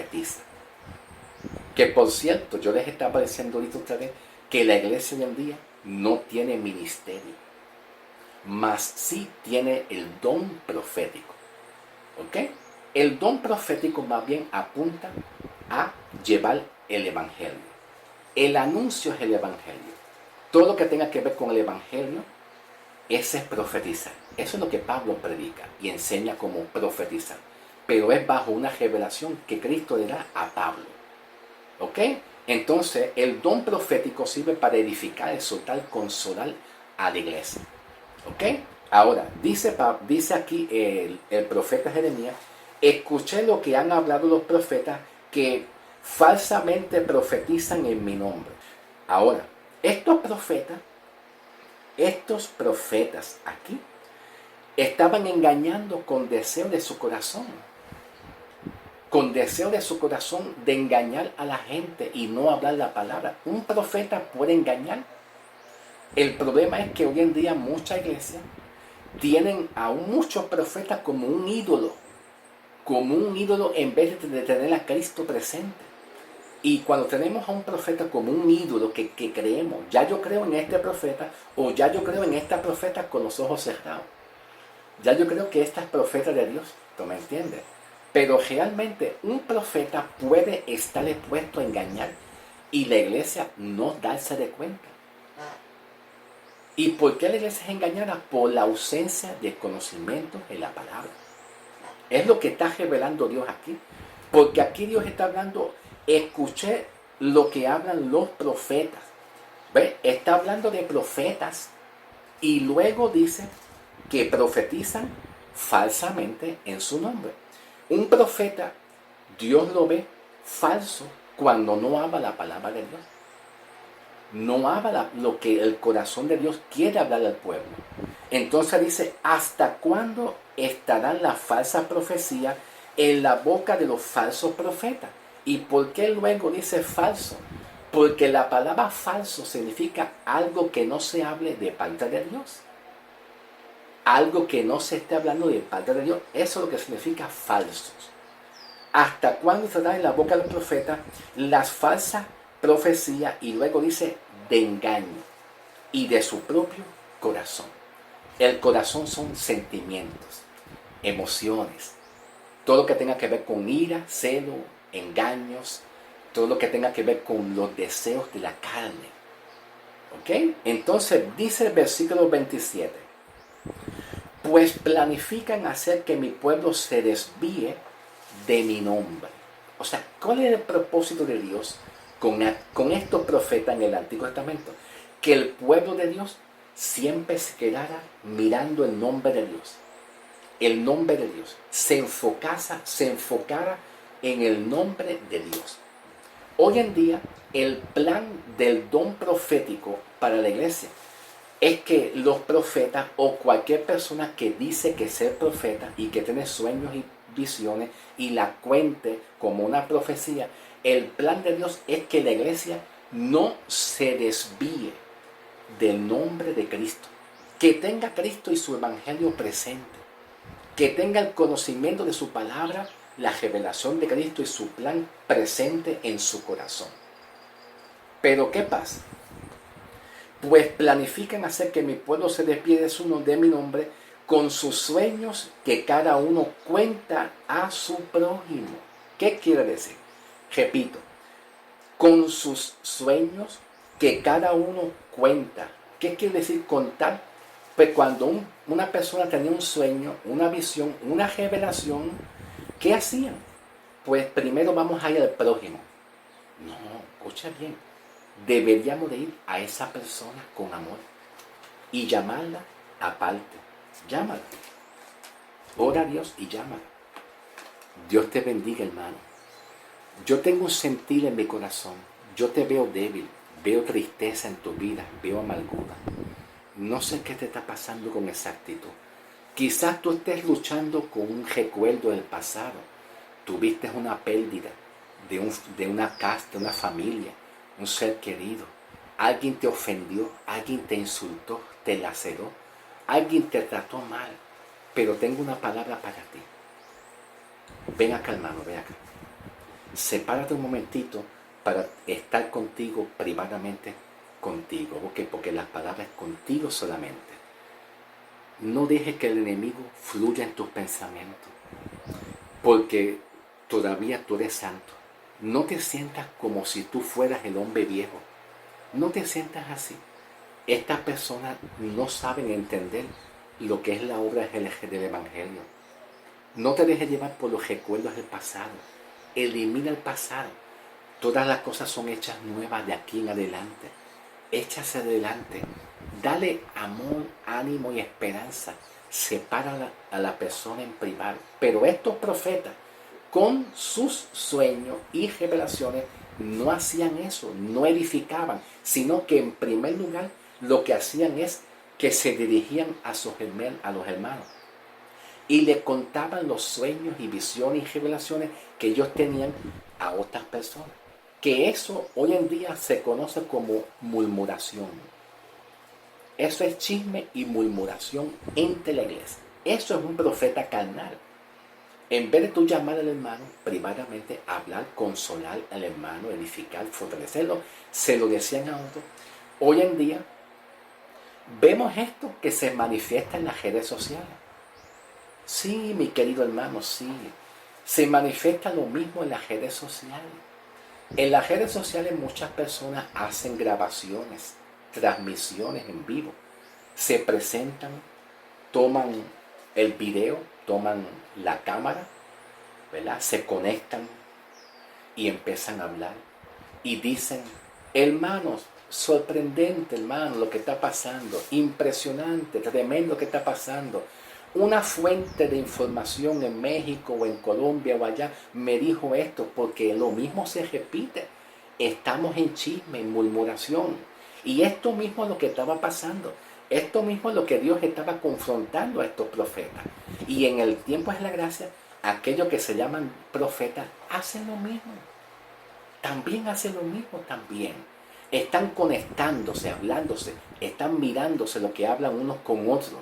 profetiza. Que por cierto, yo les estaba diciendo ahorita otra vez que la iglesia hoy en día no tiene ministerio, mas sí tiene el don profético. ¿Ok? El don profético más bien apunta a llevar el evangelio. El anuncio es el evangelio. Todo lo que tenga que ver con el evangelio, ese es profetizar. Eso es lo que Pablo predica y enseña como profetizar. Pero es bajo una revelación que Cristo le da a Pablo. ¿Ok? Entonces, el don profético sirve para edificar, exhortar, consolar a la iglesia. ¿Ok? Ahora, dice aquí el profeta Jeremías, escuché lo que han hablado los profetas que falsamente profetizan en mi nombre. Ahora, estos profetas aquí, estaban engañando con deseo de su corazón. Con deseo de su corazón de engañar a la gente y no hablar la palabra. Un profeta puede engañar. El problema es que hoy en día muchas iglesias tienen a muchos profetas como un ídolo en vez de tener a Cristo presente. Y cuando tenemos a un profeta como un ídolo que creemos, ya yo creo en este profeta o ya yo creo en esta profeta con los ojos cerrados. Ya yo creo que esta es profeta de Dios, ¿tú me entiendes? Pero realmente un profeta puede estar expuesto a engañar y la iglesia no darse de cuenta. ¿Y por qué la iglesia es engañada? Por la ausencia de conocimiento en la palabra. Es lo que está revelando Dios aquí. Porque aquí Dios está hablando, escuché lo que hablan los profetas. ¿Ve? Está hablando de profetas y luego dice que profetizan falsamente en su nombre. Un profeta, Dios lo ve falso cuando no habla la palabra de Dios. No habla lo que el corazón de Dios quiere hablar al pueblo. Entonces dice, ¿hasta cuándo estarán las falsas profecías en la boca de los falsos profetas? ¿Y por qué luego dice falso? Porque la palabra falso significa algo que no se hable de parte de Dios. Algo que no se esté hablando de parte de Dios. Eso es lo que significa falsos. ¿Hasta cuándo estarán en la boca de los profetas las falsas profecías? Y luego dice de engaño y de su propio corazón. El corazón son sentimientos, emociones, todo lo que tenga que ver con ira, celo, engaños, todo lo que tenga que ver con los deseos de la carne. ¿Ok? Entonces dice el versículo 27, pues planifican hacer que mi pueblo se desvíe de mi nombre. O sea, ¿cuál es el propósito de Dios con estos profetas en el Antiguo Testamento? Que el pueblo de Dios siempre se quedara mirando el nombre de Dios. El nombre de Dios. Se enfocara en el nombre de Dios. Hoy en día, el plan del don profético para la iglesia es que los profetas o cualquier persona que dice que ser profeta y que tiene sueños y visiones y la cuente como una profecía, el plan de Dios es que la iglesia no se desvíe del nombre de Cristo, que tenga a Cristo y su evangelio presente, que tenga el conocimiento de su palabra, la revelación de Cristo y su plan presente en su corazón. Pero ¿qué pasa? Pues planifican hacer que mi pueblo se desvíe de mi nombre con sus sueños que cada uno cuenta a su prójimo. ¿Qué quiere decir? Repito, con sus sueños que cada uno cuenta. ¿Qué quiere decir contar? Pues cuando una persona tenía un sueño, una visión, una revelación, ¿qué hacían? Pues primero vamos a ir al prójimo. No, escucha bien. Deberíamos de ir a esa persona con amor y llamarla aparte. Llámala. Ora a Dios y llámala. Dios te bendiga, hermano. Yo tengo un sentir en mi corazón. Yo te veo débil, veo tristeza en tu vida, veo amargura. No sé qué te está pasando con esa actitud. Quizás tú estés luchando con un recuerdo del pasado. Tuviste una pérdida de una casa, de una familia, un ser querido. Alguien te ofendió, alguien te insultó, te laceró, alguien te trató mal. Pero tengo una palabra para ti. Ven acá, hermano, ven acá. sepárate un momentito para estar contigo privadamente contigo. ¿Por qué? Porque las palabras contigo solamente. No dejes que el enemigo fluya en tus pensamientos, porque todavía tú eres santo. No te sientas como si tú fueras el hombre viejo. No te sientas así. Estas personas no saben entender lo que es la obra del Evangelio. No te dejes llevar por los recuerdos del pasado. Elimina el pasado. Todas las cosas son hechas nuevas de aquí en adelante. Échase adelante. Dale amor, ánimo y esperanza. Separa a la persona en privado. Pero estos profetas, con sus sueños y revelaciones, no hacían eso, no edificaban, sino que en primer lugar lo que hacían es que se dirigían a los hermanos y le contaban los sueños y visiones y revelaciones que ellos tenían a otras personas. Que eso hoy en día se conoce como murmuración. Eso es chisme y murmuración entre la iglesia. Eso es un profeta carnal. En vez de tú llamar al hermano privadamente, hablar, consolar al hermano, edificar, fortalecerlo, se lo decían a otro. Hoy en día vemos esto que se manifiesta en las redes sociales. Sí, mi querido hermano, sí. Se manifiesta lo mismo en las redes sociales. En las redes sociales muchas personas hacen grabaciones, transmisiones en vivo. Se presentan, toman el video, toman la cámara, ¿verdad? Se conectan y empiezan a hablar. Y dicen, hermanos, sorprendente, hermano, lo que está pasando. Impresionante, tremendo lo que está pasando. Una fuente de información en México o en Colombia o allá me dijo esto, porque lo mismo se repite. Estamos en chisme, en murmuración. Y esto mismo es lo que estaba pasando. Esto mismo es lo que Dios estaba confrontando a estos profetas. Y en el tiempo de la gracia, aquellos que se llaman profetas hacen lo mismo. También hacen lo mismo también. Están conectándose, hablándose, están mirándose lo que hablan unos con otros.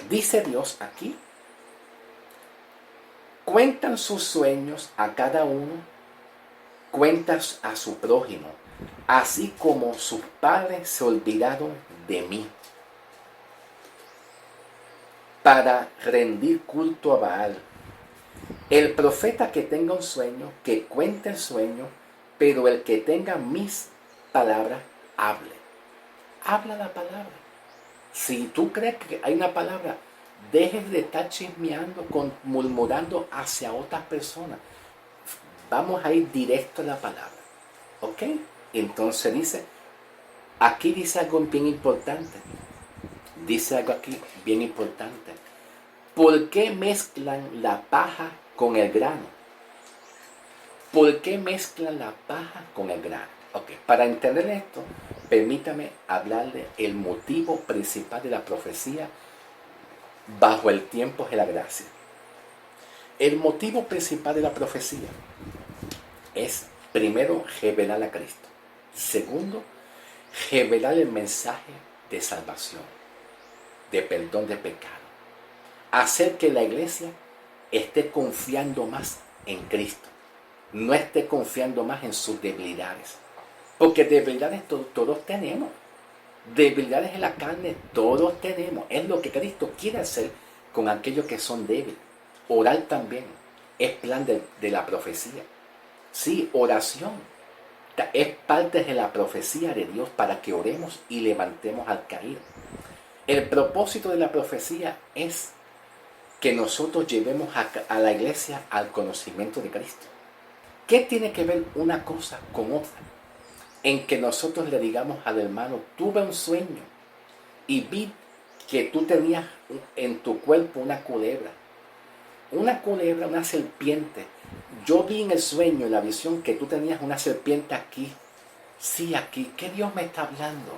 Dice Dios aquí, cuentan sus sueños a cada uno, cuentas a su prójimo, así como sus padres se olvidaron de mí, para rendir culto a Baal. El profeta que tenga un sueño, que cuente el sueño, pero el que tenga mis palabras, hable. Habla la palabra. Si tú crees que hay una palabra, dejes de estar chismeando, murmurando hacia otras personas. Vamos a ir directo a la palabra. ¿Ok? Entonces dice, aquí dice algo bien importante. Dice algo aquí bien importante. ¿Por qué mezclan la paja con el grano? ¿Por qué mezclan la paja con el grano? Ok, para entender esto, permítame hablarle el motivo principal de la profecía bajo el tiempo de la gracia. El motivo principal de la profecía es, primero, revelar a Cristo. Segundo, revelar el mensaje de salvación, de perdón de pecado. Hacer que la iglesia esté confiando más en Cristo. No esté confiando más en sus debilidades. Porque debilidades todos tenemos. Debilidades en la carne todos tenemos. Es lo que Cristo quiere hacer con aquellos que son débiles. Orar también es plan de la profecía. Sí, oración es parte de la profecía de Dios para que oremos y levantemos al caído. El propósito de la profecía es que nosotros llevemos a la iglesia al conocimiento de Cristo. ¿Qué tiene que ver una cosa con otra? En que nosotros le digamos al hermano, tuve un sueño y vi que tú tenías en tu cuerpo una culebra, una serpiente. Yo vi en el sueño, en la visión, que tú tenías una serpiente aquí. Sí, aquí. ¿Qué Dios me está hablando?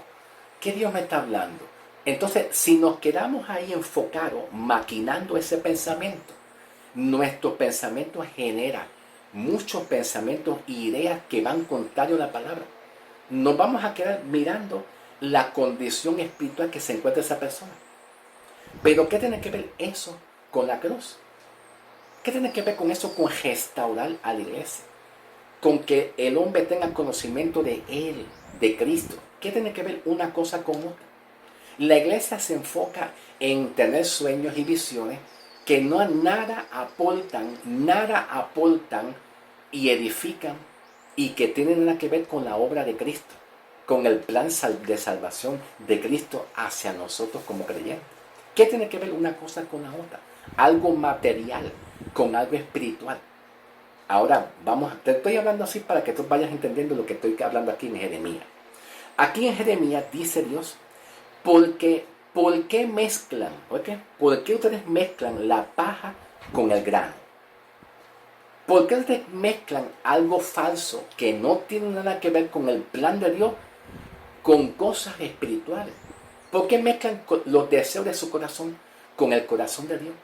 ¿Qué Dios me está hablando? Entonces, si nos quedamos ahí enfocados, maquinando ese pensamiento, nuestro pensamiento genera muchos pensamientos e ideas que van contrario a la palabra. Nos vamos a quedar mirando la condición espiritual que se encuentra esa persona. Pero ¿qué tiene que ver eso con la cruz? ¿Qué tiene que ver con eso con restaurar a la iglesia? con que el hombre tenga conocimiento de Él, de Cristo. ¿Qué tiene que ver una cosa con otra? La iglesia se enfoca en tener sueños y visiones que no nada aportan y edifican y que tienen nada que ver con la obra de Cristo, con el plan de salvación de Cristo hacia nosotros como creyentes. ¿Qué tiene que ver una cosa con la otra? Algo material con algo espiritual. Ahora te estoy hablando así para que tú vayas entendiendo lo que estoy hablando aquí en Jeremías. Aquí en Jeremías dice Dios, ¿por qué mezclan? ¿Okay? ¿Por qué ustedes mezclan la paja con el grano? ¿Por qué ustedes mezclan algo falso que no tiene nada que ver con el plan de Dios con cosas espirituales? ¿Por qué mezclan los deseos de su corazón con el corazón de Dios?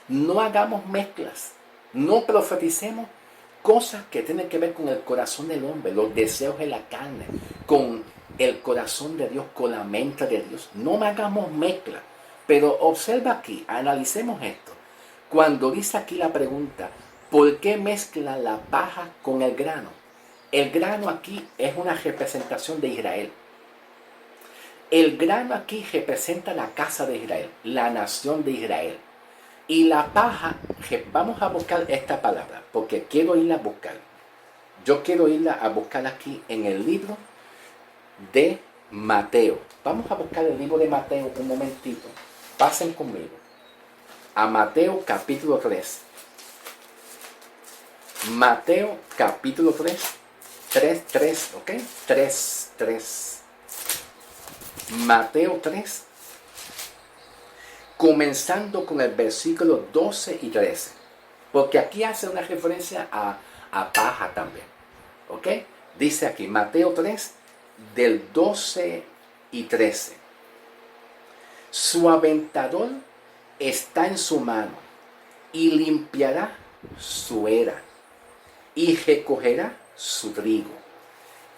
No hagamos mezclas, no profeticemos cosas que tienen que ver con el corazón del hombre, los deseos de la carne, con el corazón de Dios, con la mente de Dios. No hagamos mezcla. Pero observa aquí, analicemos esto. Cuando dice aquí la pregunta, ¿por qué mezcla la paja con el grano? El grano aquí es una representación de Israel. El grano aquí representa la casa de Israel, la nación de Israel. Y la paja, vamos a buscar esta palabra, porque quiero irla a buscar. Yo quiero irla a buscar aquí en el libro de Mateo. Vamos a buscar el libro de Mateo un momentito. Pasen conmigo. A Mateo capítulo 3. Mateo capítulo 3. 3, ¿ok? 3. Mateo 3. Comenzando con el versículo 12 y 13. Porque aquí hace una referencia a paja también. ¿Ok? Dice aquí, Mateo 3, del 12 y 13. Su aventador está en su mano y limpiará su era y recogerá su trigo.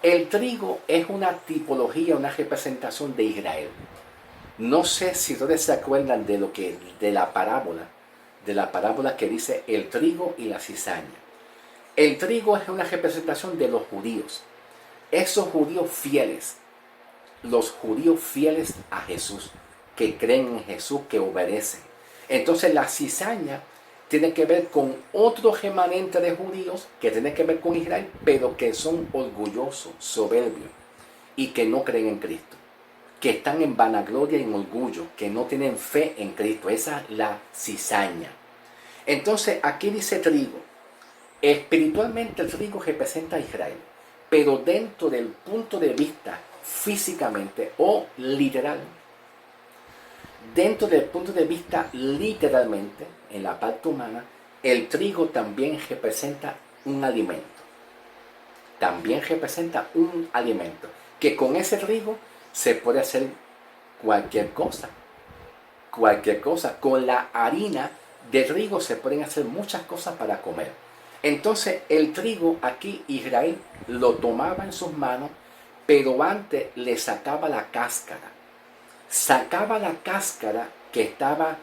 El trigo es una tipología, una representación de Israel. No sé si ustedes se acuerdan de la parábola que dice el trigo y la cizaña. El trigo es una representación de los judíos. Esos judíos fieles, los judíos fieles a Jesús, que creen en Jesús, que obedecen. Entonces la cizaña tiene que ver con otro remanente de judíos que tiene que ver con Israel, pero que son orgullosos, soberbios y que no creen en Cristo, que están en vanagloria y en orgullo, que no tienen fe en Cristo. Esa es la cizaña. Entonces aquí dice trigo. Espiritualmente el trigo representa a Israel, pero dentro del punto de vista físicamente o literal, dentro del punto de vista literalmente, en la parte humana, el trigo también representa un alimento. También representa un alimento, que con ese trigo se puede hacer cualquier cosa. Cualquier cosa. Con la harina de trigo se pueden hacer muchas cosas para comer. Entonces el trigo aquí Israel lo tomaba en sus manos, pero antes le sacaba la cáscara. Sacaba la cáscara que estaba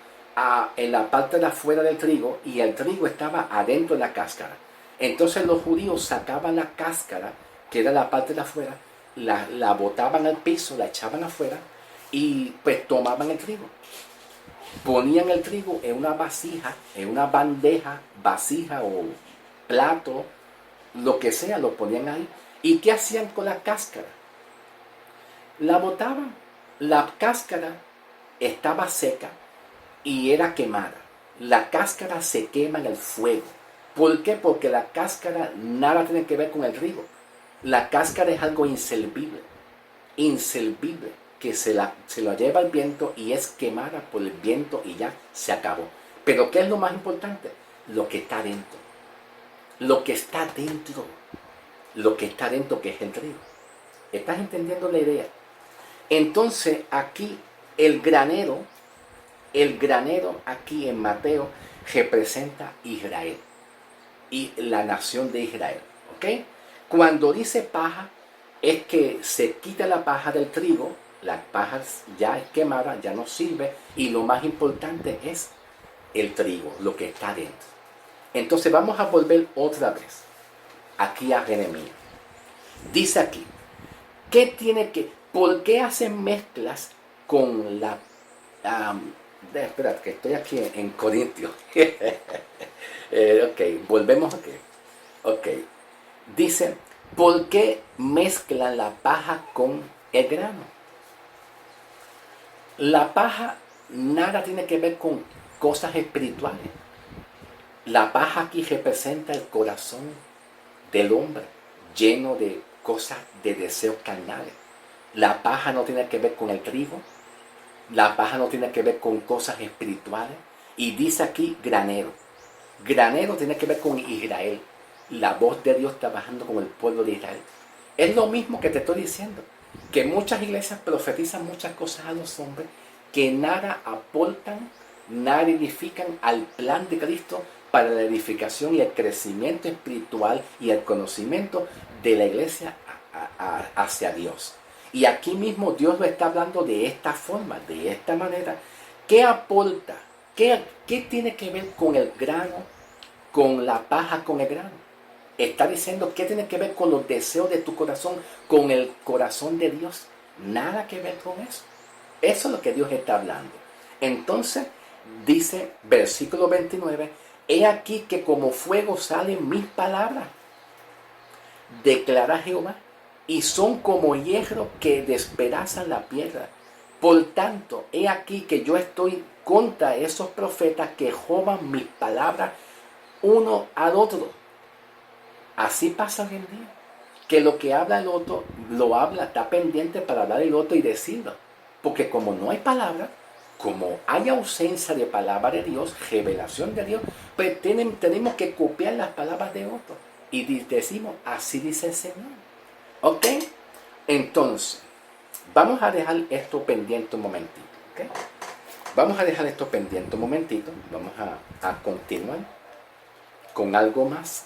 en la parte de afuera del trigo y el trigo estaba adentro de la cáscara. Entonces los judíos sacaban la cáscara, que era la parte de afuera, la botaban al piso, la echaban afuera y pues tomaban el trigo. Ponían el trigo en una vasija, en una bandeja, vasija o plato, lo que sea, lo ponían ahí. ¿Y qué hacían con la cáscara? La botaban. La cáscara estaba seca y era quemada. La cáscara se quema en el fuego. ¿Por qué? Porque la cáscara nada tiene que ver con el trigo. La cáscara es algo inservible, que se lo lleva el viento y es quemada por el viento y ya se acabó. Pero ¿qué es lo más importante? Lo que está dentro. Lo que está dentro. Lo que está dentro, que es el trigo. ¿Estás entendiendo la idea? Entonces aquí el granero aquí en Mateo representa Israel y la nación de Israel. ¿Ok? Cuando dice paja, es que se quita la paja del trigo, la paja ya es quemada, ya no sirve, y lo más importante es el trigo, lo que está dentro. Entonces vamos a volver otra vez aquí a Jeremías. Dice aquí, ¿por qué hacen mezclas con la... espera, que estoy aquí en Corintios. Ok, volvemos aquí. Ok, dice, ¿por qué mezclan la paja con el grano? La paja nada tiene que ver con cosas espirituales. La paja aquí representa el corazón del hombre, lleno de cosas, de deseos carnales. La paja no tiene que ver con el trigo. La paja no tiene que ver con cosas espirituales. Y dice aquí granero. Granero tiene que ver con Israel. La voz de Dios trabajando con el pueblo de Israel. Es lo mismo que te estoy diciendo. Que muchas iglesias profetizan muchas cosas a los hombres que nada aportan, nada edifican al plan de Cristo para la edificación y el crecimiento espiritual y el conocimiento de la iglesia hacia Dios. Y aquí mismo Dios lo está hablando de esta forma, de esta manera. ¿Qué aporta? ¿Qué tiene que ver con el grano, con la paja, con el grano? Está diciendo qué tiene que ver con los deseos de tu corazón, con el corazón de Dios. Nada que ver con eso. Eso es lo que Dios está hablando. Entonces, dice versículo 29, he aquí que como fuego salen mis palabras, declara Jehová, y son como hierro que despedazan la piedra. Por tanto, he aquí que yo estoy contra esos profetas que roban mis palabras uno al otro. Así pasa hoy en día. Que lo que habla el otro, lo habla, está pendiente para hablar el otro y decirlo. Porque como no hay palabra, como hay ausencia de palabra de Dios, revelación de Dios, pues tenemos que copiar las palabras de otro. Y decimos, así dice el Señor. ¿Ok? Entonces, vamos a dejar esto pendiente un momentito. ¿Ok? Vamos a dejar esto pendiente un momentito. Vamos a continuar con algo más.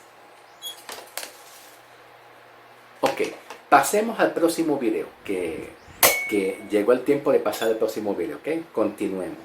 Ok, pasemos al próximo video, que llegó el tiempo de pasar al próximo video, ¿ok? Continuemos.